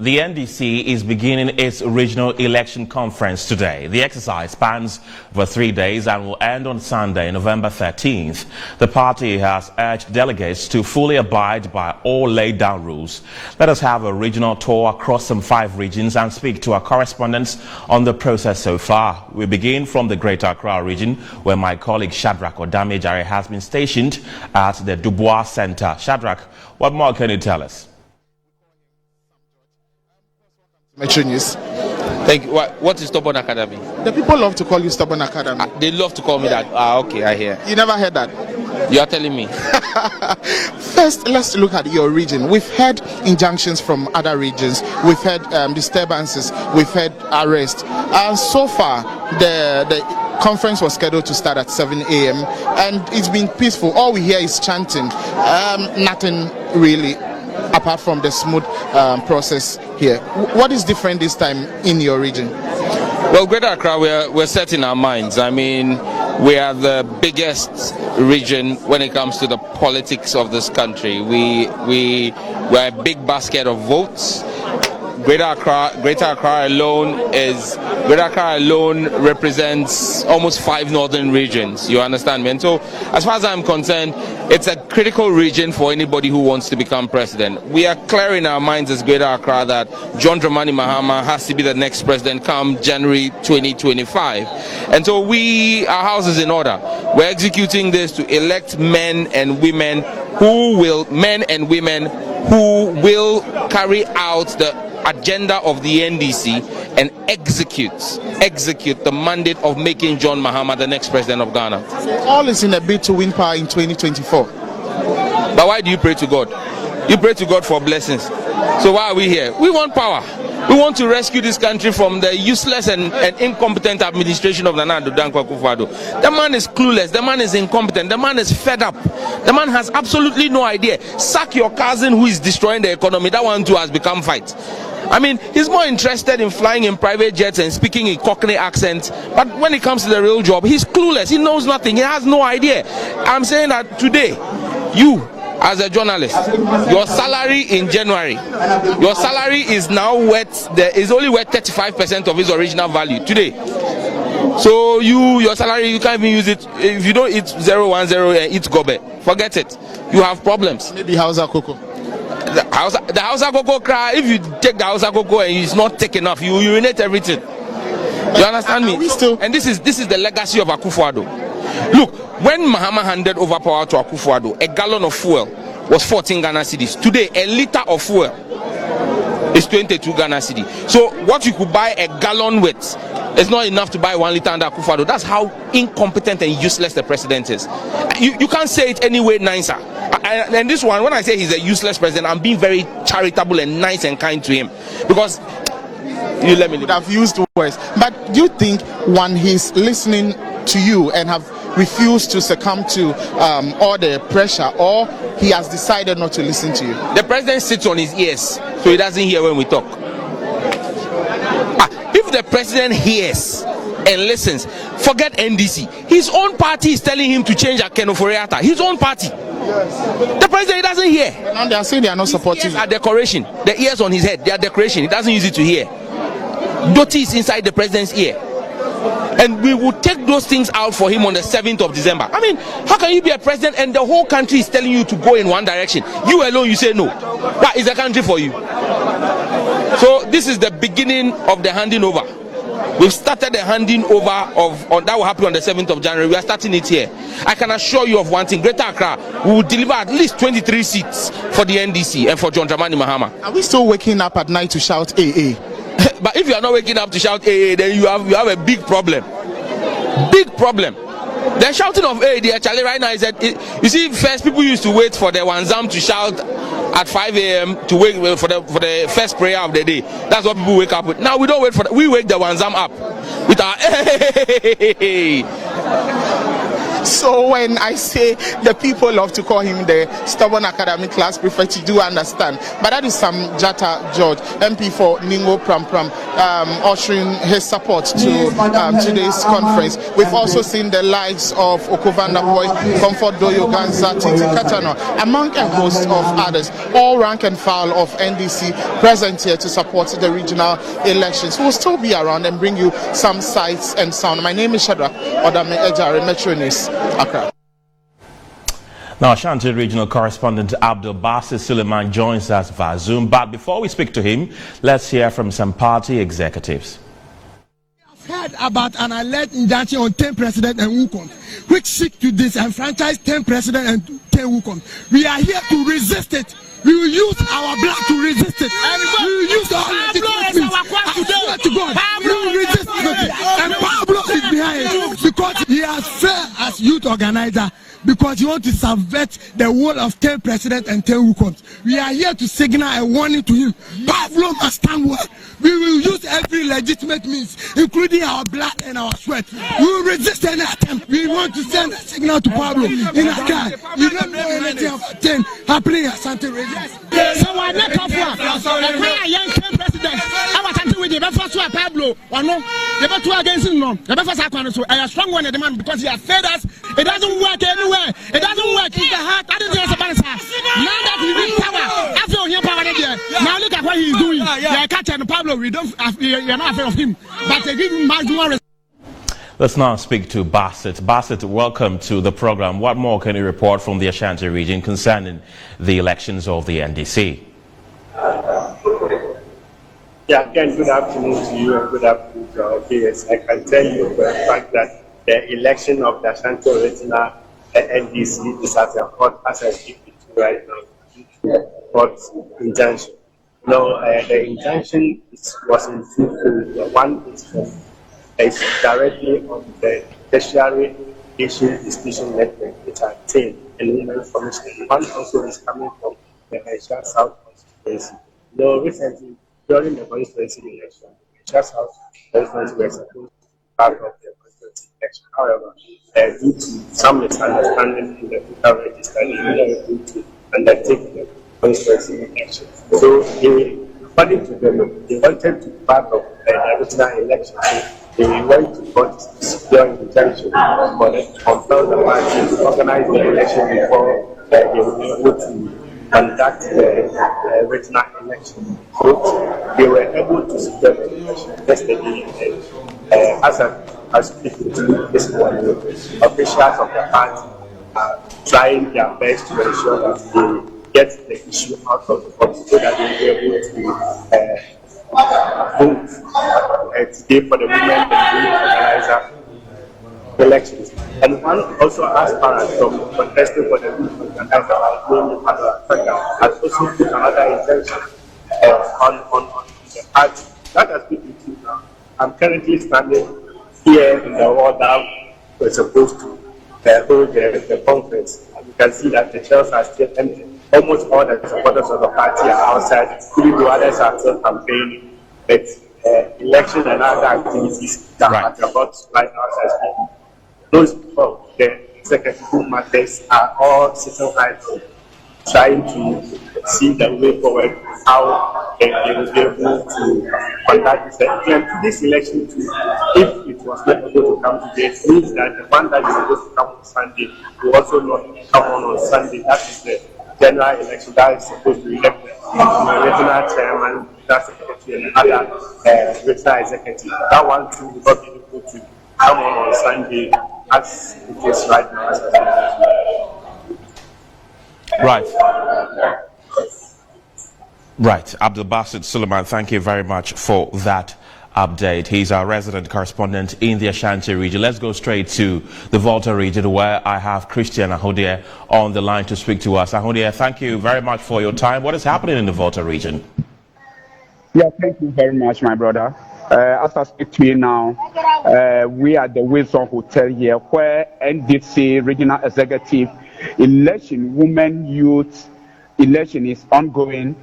The NDC is beginning its regional election conference today. The exercise spans for 3 days and will end on Sunday, November 13th. The party has urged delegates to fully abide by all laid down rules. Let us have a regional tour across some 5 regions and speak to our correspondents on the process so far. We begin from the Greater Accra region, where my colleague Shadrach Odamejare has been stationed at the Dubois Center. Shadrach, what more can you tell us? Metro News. Thank you. What is Stubborn Academy? The people love to call you Stubborn Academy. They love to call me that. Okay, I hear. You never heard that? You are telling me. First, let's look at your region. We've heard injunctions from other regions. We've heard disturbances. We've heard arrests. So far, the conference was scheduled to start at 7 a.m. and it's been peaceful. All we hear is chanting. Nothing really, apart from the smooth process here. What is different this time in your region? Well, Greater Accra, we're set in our minds. I mean, we are the biggest region when it comes to the politics of this country. We're a big basket of votes. Greater Accra alone represents almost 5 northern regions. You understand me? And so, as far as I'm concerned, it's a critical region for anybody who wants to become president. We are clear in our minds as Greater Accra that John Dramani Mahama has to be the next president come January 2025. And so our house is in order. We're executing this to elect men and women who will carry out the agenda of the NDC and execute the mandate of making John Mahama the next president of Ghana. So all is in a bid to win power in 2024. But why do you pray to God? You pray to God for blessings. So why are we here? We want power. We want to rescue this country from the useless and incompetent administration of Nana Addo Dankwa Akufo-Addo. The man is clueless. The man is incompetent. The man is fed up. The man has absolutely no idea. Sack your cousin who is destroying the economy. That one too has become fight. I mean, he's more interested in flying in private jets and speaking in Cockney accent. But when it comes to the real job, he's clueless. He knows nothing. He has no idea. I'm saying that today, you, as a journalist, your salary in January, your salary is now is only worth 35% of its original value today. So your salary, you can't even use it. If you don't eat 010 and eat gobe, forget it. You have problems. Maybe Hausa Cocoa. The Hausa Cocoa cry, if you take the Hausa Cocoa and it's not thick enough, you urinate everything. You understand me? And this is the legacy of Akufo-Addo. Look, when Mahama handed over power to Akufo-Addo, a gallon of fuel was 14 Ghana cedis. Today, a liter of fuel is 22 Ghana cedis. So what you could buy a gallon with is not enough to buy 1 liter under Akufo-Addo. That's how incompetent and useless the president is. You can't say it any way nicer. And this one, when I say he's a useless president, I'm being very charitable and nice and kind to him. Because you let me. Would have used words. But do you think when he's listening to you and have refused to succumb to all the pressure, or he has decided not to listen to you? The president sits on his ears, so he doesn't hear when we talk. If the president hears and listens, forget NDC. His own party is telling him to change Akeno Foriata. His own party. Yes. The president doesn't hear. Now they are saying they are not supporting you. Are decoration. The ears on his head, they are decoration. He doesn't use it to hear. Doti is inside the president's ear. And we will take those things out for him on the 7th of December. I mean, how can you be a president and the whole country is telling you to go in one direction? You alone, you say no. That is a country for you. So this is the beginning of the handing over. We've started the handing over that will happen on the 7th of January. We are starting it here. I can assure you of one thing. Greater Accra will deliver at least 23 seats for the NDC and for John Dramani Mahama. Are we still waking up at night to shout AA? But if you are not waking up to shout AA, then you have a big problem. Big problem. The shouting of AA, actually right now is that you see, first people used to wait for the Wanzam to shout at 5 a.m. to wake for the first prayer of the day. That's what people wake up with. Now we don't wait for that. We wake the Wanzam up with our hey. So when I say the people love to call him the stubborn academic class prefect, you do understand. But that is Sam Jata George, MP for Ningo Pram Pram. ushering his support to today's conference. We've also seen the likes of Okuvanda Boy, Comfort Doyo Ganza, Titi Katano, among a host of others, all rank and file of NDC present here to support the regional elections. We'll still be around and bring you some sights and sound. My name is Shadrach Odame Ejare, Metro News, Accra. Now, Ashanti Regional Correspondent Abdul Basit Suleiman joins us via Zoom. But before we speak to him, let's hear from some party executives. I've heard about an alleged injunction on 10 presidents and Wukong, which seek to disenfranchise 10 presidents and 10 Wukong. We are here to resist it. We will use our blood to resist it. We will use our legitimate means. I swear to God, we will resist it. And Pablo is behind it because he has failed as youth organizer, because he wants to subvert the will of 10 presidents and 10 Wukongs. We are here to signal a warning to him. Pablo must stand well. We will use every legitimate means, including our blood and our sweat. We will resist any attempt. We want to send a signal to Pablo in Accra. You don't know anything about 10 happening at Santa Region. So I met up for a young 10 president. I was until with the first one, Pablo, or no, the first one against him, no, the first one, so I am strong one at the man because he has fed us. It doesn't work anywhere. It doesn't work. It's the heart. I didn't know about it. Now that he reached power, I feel here power there. Now look at what he's doing. They are catching Pablo. We are not afraid of him, but they give him maximum respect. Let's now speak to Basit. Basit, welcome to the program. What more can you report from the Ashanti region concerning the elections of the NDC? Yeah, again, good afternoon to you and good afternoon to our viewers. I can tell you for a fact that the election of the Ashanti Regional NDC is at the court as I speak to you right now. Court injunction. No, the injunction was in two. One is directly on the tertiary issue discussion network, which are 10 and women commission. One also is coming from the Asia South constituency. No, recently, during the constituency election, Asia South constituency was supposed to be part of the constituency election. However, due to some misunderstanding in the voter register, they were able to undertake the constituency election. So, according to them, they wanted to be part of the regional election. So they went to court to secure injunction for them to compel the party to organize the election before they were able to conduct the regional election. So they were able to secure the election yesterday. As I speak to this morning, officials of the party are trying their best to ensure that they get the issue out of the court so that they will be able to vote today for the women and organizer elections. And one also aspirant from contesting for the women organizer has also put another intention on the party. That has been with you now. I'm currently standing here in the hall that we're supposed to hold the conference. And you can see that the chairs are still empty. Almost all the supporters of the party are outside, even though others are still campaigning. But election and other activities that are about right outside. Those of the executive matters are all sitting right, trying to see the way forward, how they will be able to conduct this election. If it was not able to come today, it means that the one that is supposed to come on Sunday will also not come on Sunday. That is the general election that is supposed to elect the regional chairman, that secretary, and other regional executive. That one too will not be able to come on Sunday as it is right now. Right. Abdul Basit Suleiman, thank you very much for that update. He's our resident correspondent in the Ashanti region. Let's go straight to the Volta region, where I have Christian Ahodia on the line to speak to us. Ahodia, thank you very much for your time. What is happening in the Volta region? Yeah, thank you very much, my brother. As I speak to you now, we are at the Wilson Hotel here, where NDC Regional Executive election, women, youth election is ongoing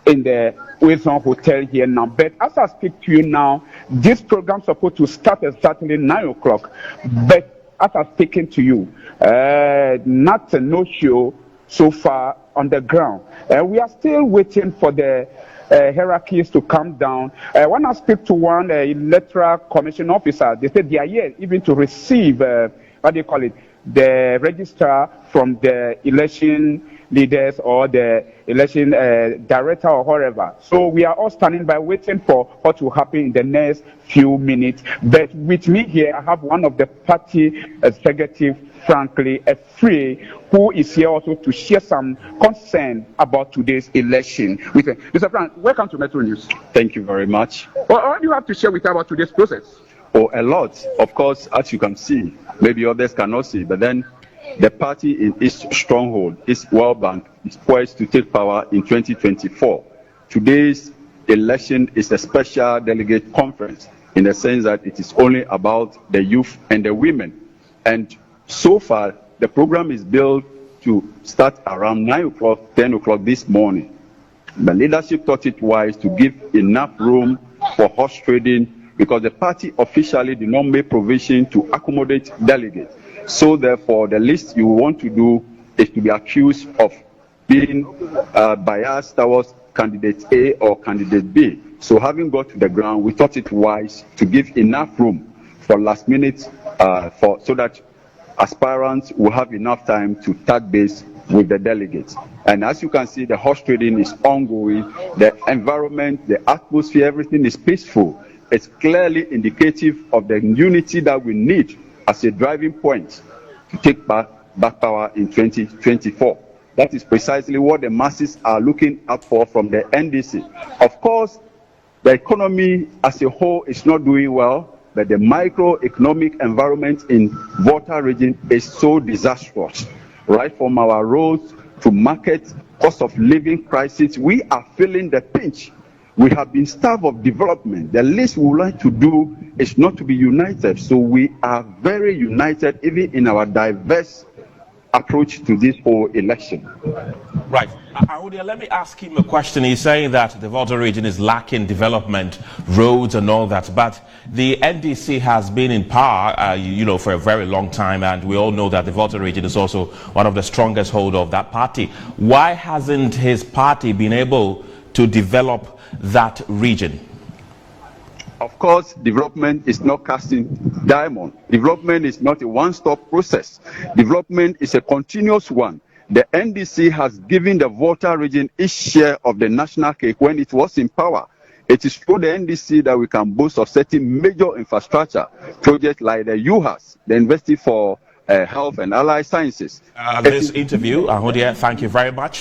in the Wilson Hotel here now. But as I speak to you now, this program is supposed to start exactly 9 o'clock. But as I'm speaking to you, not a no-show so far on the ground. We are still waiting for the hierarchies to come down. When I speak to one electoral commission officer, they said they are here even to receive, the registrar from the election leaders or the election director or whatever. So we are all standing by waiting for what will happen in the next few minutes. But with me here, I have one of the party executive, frankly, Efree, who is here also to share some concern about today's election. Mr. Frank, welcome to Metro News. Thank you very much. Well, what do you have to share with us about today's process? Oh, a lot. Of course, as you can see, maybe others cannot see, but then the party in its stronghold, its World Bank, is poised to take power in 2024. Today's election is a special delegate conference in the sense that it is only about the youth and the women. And so far, the program is built to start around 9 o'clock, 10 o'clock this morning. The leadership thought it wise to give enough room for horse trading because the party officially did not make provision to accommodate delegates. So therefore, the least you want to do is to be accused of being biased towards candidate A or candidate B. So having got to the ground, we thought it wise to give enough room for last minute so that aspirants will have enough time to touch base with the delegates. And as you can see, the horse trading is ongoing. The environment, the atmosphere, everything is peaceful. It's clearly indicative of the unity that we need as a driving point to take back power in 2024. That is precisely what the masses are looking up for from the NDC. Of course, the economy as a whole is not doing well, but the microeconomic environment in Volta region is so disastrous. Right from our roads to market, cost of living crisis, we are feeling the pinch. We have been starved of development. The least we would like to do is not to be united. So we are very united, even in our diverse approach to this whole election. Right. Ahudia, let me ask him a question. He's saying that the Volta region is lacking development, roads and all that. But the NDC has been in power, for a very long time. And we all know that the Volta region is also one of the strongest holder of that party. Why hasn't his party been able to develop that region? Of course, development is not casting diamond. Development is not a one-stop process. Development is a continuous one. The NDC has given the Volta region its share of the national cake when it was in power. It is through the NDC that we can boast of certain major infrastructure projects like the UHAS, the University for Health and Allied Sciences. This interview, Ahudia, thank you very much.